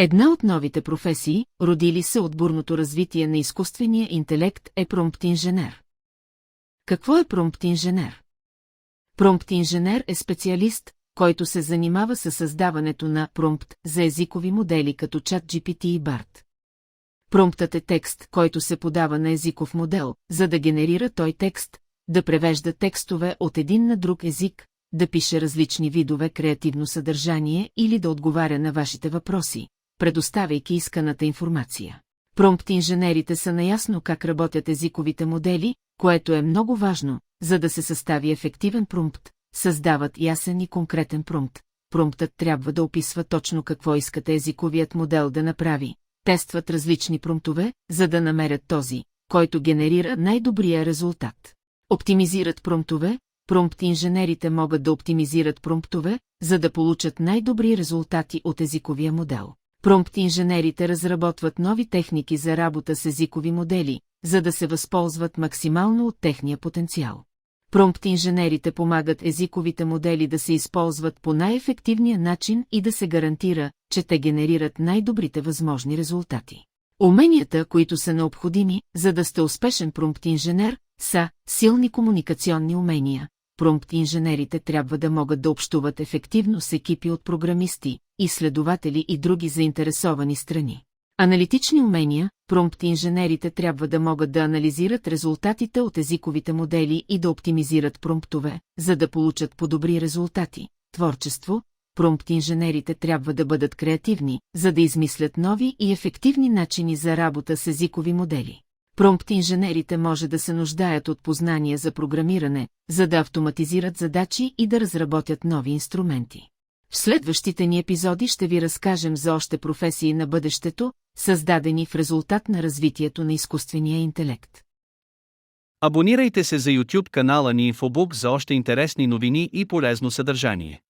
Една от новите професии, родили се от бурното развитие на изкуствения интелект, е промпт-инженер. Какво е промпт-инженер? Промпт-инженер е специалист, който се занимава със създаването на промпт за езикови модели като ChatGPT и BART. Промптът е текст, който се подава на езиков модел, за да генерира той текст, да превежда текстове от един на друг език, да пише различни видове креативно съдържание или да отговаря на вашите въпроси, предоставяйки исканата информация. Промпт-инженерите са наясно как работят езиковите модели, което е много важно, за да се състави ефективен промпт, създават ясен и конкретен промпт. Промптът трябва да описва точно какво искате езиковият модел да направи. Тестват различни промптове, за да намерят този, който генерира най-добрия резултат. Оптимизират промптове. Промпт-инженерите могат да оптимизират промптове, за да получат най-добри резултати от езиковия модел. Промпт-инженерите разработват нови техники за работа с езикови модели, за да се възползват максимално от техния потенциал. Промпт-инженерите помагат езиковите модели да се използват по най-ефективния начин и да се гарантира, че те генерират най-добрите възможни резултати. Уменията, които са необходими, за да сте успешен промпт-инженер, са силни комуникационни умения. Промпт-инженерите трябва да могат да общуват ефективно с екипи от програмисти, изследователи и други заинтересовани страни. Аналитични умения. Промпт-инженерите трябва да могат да анализират резултатите от езиковите модели и да оптимизират промптове, за да получат по-добри резултати. Творчество. Промпт-инженерите трябва да бъдат креативни, за да измислят нови и ефективни начини за работа с езикови модели. Промпт-инженерите може да се нуждаят от познания за програмиране, за да автоматизират задачи и да разработят нови инструменти. В следващите ни епизоди ще ви разкажем за още професии на бъдещето, създадени в резултат на развитието на изкуствения интелект. Абонирайте се за YouTube канала ни InfoBook за още интересни новини и полезно съдържание.